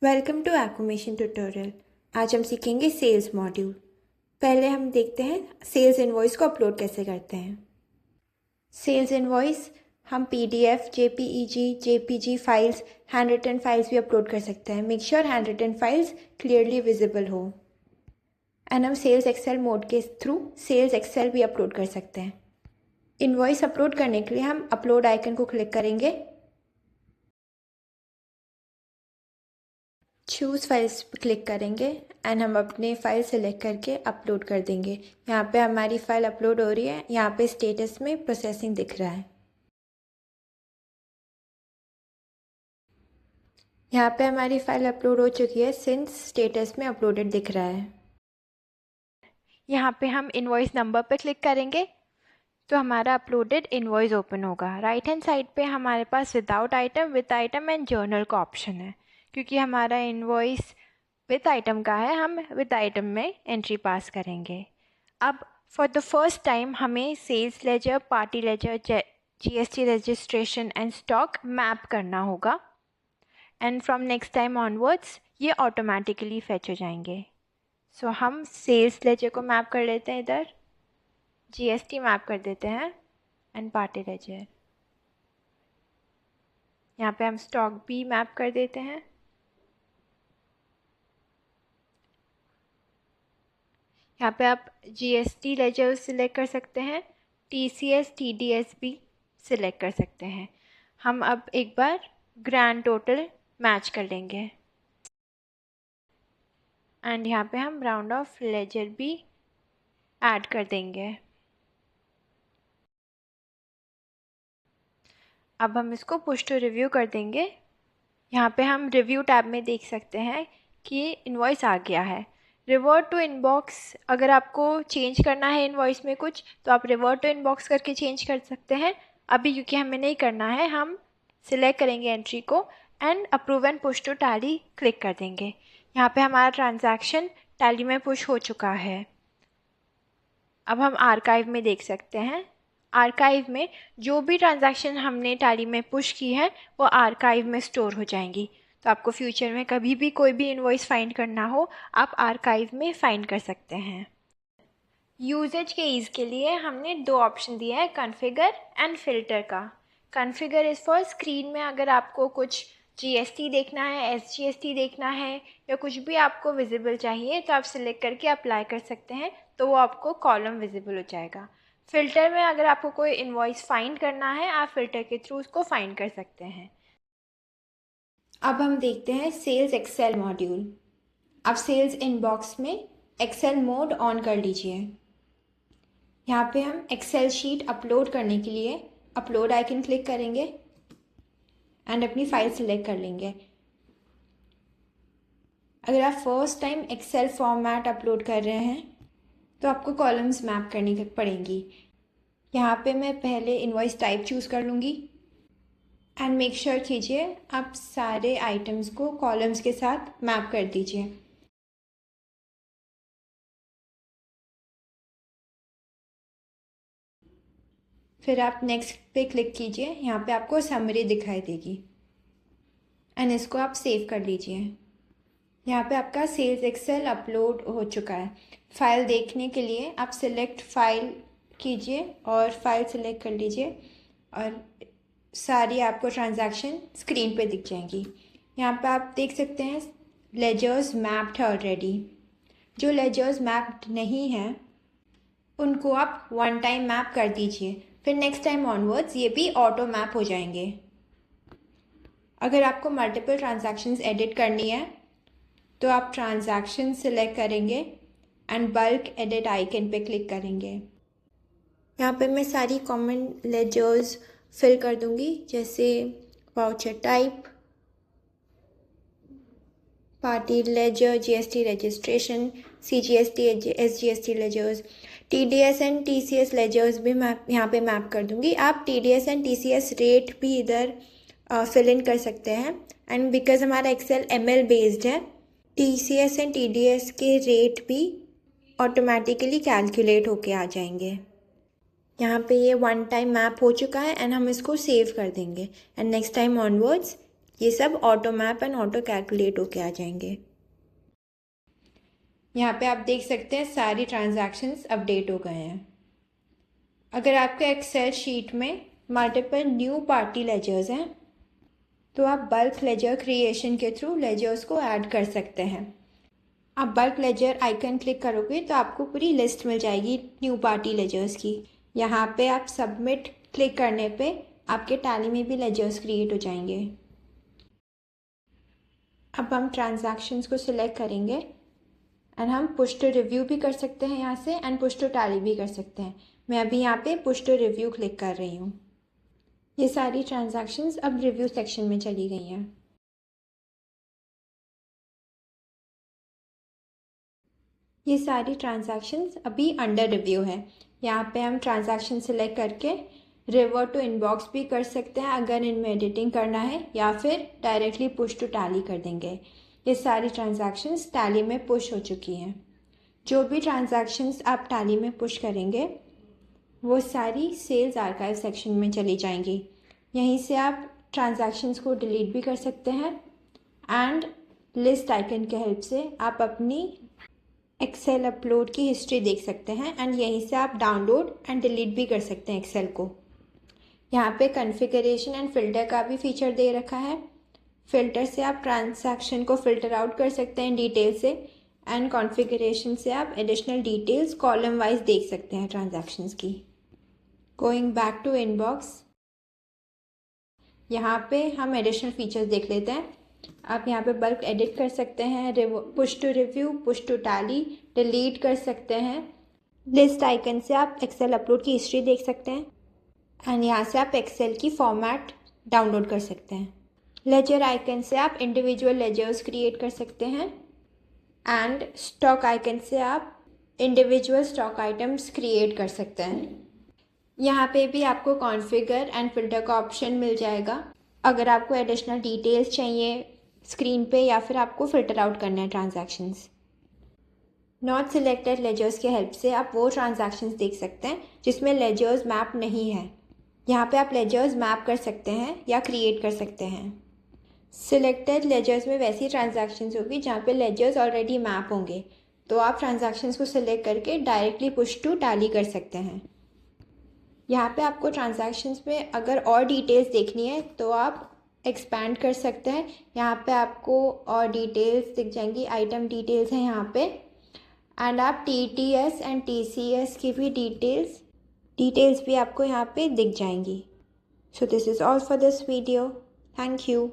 Welcome to एक्वेमेशन tutorial. आज हम सीखेंगे सेल्स मॉड्यूल। पहले हम देखते हैं सेल्स इनवॉइस को अपलोड कैसे करते हैं। सेल्स इनवॉइस हम PDF, JPEG, JPG files, hand written files भी अपलोड कर सकते हैं। Make sure hand written files clearly visible हो। एंड हम सेल्स एक्सेल मोड के थ्रू सेल्स एक्सेल भी अपलोड कर सकते हैं। इनवॉइस अपलोड करने के लिए हम अपलोड आइकन को क्लिक करेंगे, चूज़ फाइल्स पर क्लिक करेंगे एंड हम अपने फाइल सेलेक्ट करके अपलोड कर देंगे। यहाँ पे हमारी फ़ाइल अपलोड हो रही है। यहाँ पे स्टेटस में प्रोसेसिंग दिख रहा है। यहाँ पे हमारी फ़ाइल अपलोड हो चुकी है सिंस स्टेटस में अपलोडेड दिख रहा है। यहाँ पे हम इनवॉइस नंबर पर क्लिक करेंगे तो हमारा अपलोडेड इनवॉइस ओपन होगा। राइट हैंड साइड पे हमारे पास without item, with item and journal का ऑप्शन है। क्योंकि हमारा इनवॉइस विद आइटम का है, हम विद आइटम में एंट्री पास करेंगे। अब फॉर द फर्स्ट टाइम हमें sales ledger, party ledger, GST registration and stock map करना होगा। And from next time onwards ये ऑटोमेटिकली फेच हो जाएंगे। सो हम सेल्स लेजर को मैप कर लेते हैं, इधर जीएसटी मैप कर देते हैं एंड पार्टी लेजर। यहाँ पे हम स्टॉक भी मैप कर देते हैं। यहाँ पे आप जीएसटी लेजर सिलेक्ट कर सकते हैं, टीसीएस, टीडीएस भी सिलेक्ट कर सकते हैं। हम अब एक बार ग्रैंड टोटल मैच कर लेंगे एंड यहाँ पे हम राउंड ऑफ लेजर भी ऐड कर देंगे। अब हम इसको पुश टू रिव्यू कर देंगे। यहाँ पे हम रिव्यू टैब में देख सकते हैं कि इनवॉइस आ गया है। रिवर्ट टू इनबॉक्स, अगर आपको चेंज करना है इनवॉइस में कुछ तो आप रिवर्ट टू इनबॉक्स करके चेंज कर सकते हैं। अभी क्योंकि हमें नहीं करना है, हम सिलेक्ट करेंगे एंट्री को and approve and push to Tally click कर देंगे। यहाँ पे हमारा ट्रांजैक्शन टैली में पुश हो चुका है। अब हम आर्काइव में देख सकते हैं। आर्काइव में जो भी ट्रांजैक्शन हमने टैली में पुश की है वो आर्काइव में स्टोर हो जाएंगी। तो आपको फ्यूचर में कभी भी कोई भी इनवॉइस फाइंड करना हो, आप आर्काइव में फाइंड कर सकते हैं। यूजेज के ईज़ के लिए हमने दो ऑप्शन दिए हैं, कॉन्फ़िगर एंड फिल्टर का। कॉन्फ़िगर इज़ फॉर स्क्रीन में अगर आपको कुछ जीएसटी देखना है, एसजीएसटी देखना है या कुछ भी आपको विजिबल चाहिए तो आप सिलेक्ट करके अप्लाई कर सकते हैं, तो वो आपको कॉलम विजिबल हो जाएगा। फ़िल्टर में अगर आपको कोई इनवॉइस फाइंड करना है, आप फ़िल्टर के थ्रू उसको फाइंड कर सकते हैं। अब हम देखते हैं सेल्स एक्सेल मॉड्यूल। अब सेल्स इनबॉक्स में एक्सेल मोड ऑन कर लीजिए। यहाँ पे हम एक्सेल शीट अपलोड करने के लिए अपलोड आइकन क्लिक करेंगे एंड अपनी फाइल सिलेक्ट कर लेंगे। अगर आप first time excel format upload कर रहे हैं तो आपको कॉलम्स मैप करनी पड़ेंगी। यहाँ पे मैं पहले इनवॉइस टाइप चूज़ कर लूँगी एंड मेक श्योर कीजिए आप सारे आइटम्स को कॉलम्स के साथ मैप कर दीजिए। फिर आप नेक्स्ट पे क्लिक कीजिए। यहाँ पे आपको समरी दिखाई देगी एंड इसको आप सेव कर लीजिए। यहाँ पे आपका सेल्स एक्सेल अपलोड हो चुका है। फाइल देखने के लिए आप सिलेक्ट फाइल कीजिए और फाइल सिलेक्ट कर लीजिए और सारी आपको ट्रांजैक्शन स्क्रीन पे दिख जाएंगी। यहाँ पे आप देख सकते हैं लेजर्स मैप्ड है ऑलरेडी। जो लेजर्स मैप्ड नहीं हैं उनको आप वन टाइम मैप कर दीजिए, फिर नेक्स्ट टाइम ऑनवर्ड्स ये भी ऑटो मैप हो जाएंगे। अगर आपको मल्टीपल ट्रांजैक्शंस एडिट करनी है तो आप ट्रांजैक्शन सिलेक्ट करेंगे एंड बल्क एडिट आइकन पे क्लिक करेंगे। यहाँ पे मैं सारी कॉमन लेजर्स फिल कर दूंगी, जैसे voucher type, party ledger, GST registration, CGST, SGST ledgers, TDS and TCS ledgers भी मैं यहाँ पे मैप कर दूंगी। आप टीडीएस एंड टीसीएस रेट भी इधर फिल इन कर सकते हैं एंड बिकॉज हमारा एक्सेल एमएल बेस्ड है, टीसीएस एंड टीडीएस के रेट भी ऑटोमेटिकली कैलकुलेट होके आ जाएंगे। यहाँ पे ये वन टाइम मैप हो चुका है एंड हम इसको सेव कर देंगे एंड नेक्स्ट टाइम ऑनवर्ड्स ये सब auto map and auto calculate होके आ जाएंगे। यहाँ पे आप देख सकते हैं सारी ट्रांजैक्शंस अपडेट हो गए हैं। अगर आपके एक्सेल शीट में मल्टीपल न्यू पार्टी लेजर्स हैं तो आप बल्क लेजर क्रिएशन के थ्रू लेजर्स को ऐड कर सकते हैं। आप बल्क लेजर आइकन क्लिक करोगे तो आपको पूरी लिस्ट मिल जाएगी न्यू पार्टी लेजर्स की। यहाँ पे आप सबमिट क्लिक करने पे आपके टैली में भी लेजर्स क्रिएट हो जाएंगे। अब हम ट्रांजैक्शंस को सिलेक्ट करेंगे एंड हम पुश टू रिव्यू भी कर सकते हैं यहाँ से एंड पुश टू टैली भी कर सकते हैं। मैं अभी यहाँ पे पुश टू रिव्यू क्लिक कर रही हूँ। ये सारी ट्रांजैक्शंस अब रिव्यू सेक्शन में चली गई हैं। ये सारी ट्रांजैक्शंस अभी अंडर रिव्यू है। यहाँ पे हम ट्रांजैक्शन सिलेक्ट करके रिवर्ट टू इनबॉक्स भी कर सकते हैं अगर इनमें एडिटिंग करना है, या फिर डायरेक्टली पुश टू टैली कर देंगे। ये सारी ट्रांजैक्शंस टैली में पुश हो चुकी हैं। जो भी ट्रांजैक्शंस आप टैली में पुश करेंगे वो सारी सेल्स आर्काइव सेक्शन में चली जाएंगी। यहीं से आप ट्रांजैक्शंस को डिलीट भी कर सकते हैं एंड लिस्ट आइकन के हेल्प से आप अपनी एक्सेल अपलोड की हिस्ट्री देख सकते हैं एंड यहीं से आप डाउनलोड एंड डिलीट भी कर सकते हैं एक्सेल को। यहाँ पे कॉन्फ़िगरेशन एंड फ़िल्टर का भी फीचर दे रखा है। फ़िल्टर से आप ट्रांजैक्शन को फ़िल्टर आउट कर सकते हैं डिटेल से एंड कॉन्फ़िगरेशन से आप एडिशनल डिटेल्स कॉलम वाइज देख सकते हैं ट्रांजैक्शंस की। गोइंग बैक टू इनबॉक्स, यहाँ पे हम एडिशनल फीचर्स देख लेते हैं। आप यहाँ पे बल्क एडिट कर सकते हैं, push to review, push to Tally, delete कर सकते हैं। लिस्ट आइकन से आप एक्सेल अपलोड की हिस्ट्री देख सकते हैं एंड यहाँ से आप एक्सेल की फॉर्मेट डाउनलोड कर सकते हैं। लेजर आइकन से आप इंडिविजुअल लेजर्स क्रिएट कर सकते हैं एंड स्टॉक आइकन से आप इंडिविजुअल स्टॉक आइटम्स क्रिएट कर सकते हैं। यहाँ पे भी आपको कॉन्फ़िगर एंड फ़िल्टर का ऑप्शन मिल जाएगा अगर आपको एडिशनल डिटेल्स चाहिए स्क्रीन पे, या फिर आपको फ़िल्टर आउट करना है ट्रांजैक्शंस। नॉट सिलेक्टेड लेजर्स के हेल्प से आप वो ट्रांजैक्शंस देख सकते हैं जिसमें लेजर्स मैप नहीं है। यहाँ पे आप लेजर्स मैप कर सकते हैं या क्रिएट कर सकते हैं। सिलेक्टेड लेजर्स में वैसी ट्रांजैक्शंस होगी जहाँ पे लेजर्स ऑलरेडी मैप होंगे, तो आप ट्रांजैक्शंस को सिलेक्ट करके डायरेक्टली पुश टू टैली कर सकते हैं। यहाँ पे आपको ट्रांजैक्शंस में अगर और डिटेल्स देखनी है तो आप एक्सपैंड कर सकते हैं। यहाँ पे आपको और डिटेल्स दिख जाएंगी, आइटम डिटेल्स हैं यहाँ पे एंड आप TTS एंड TCS की भी डिटेल्स भी आपको यहाँ पे दिख जाएंगी। So this is all for this video. Thank you.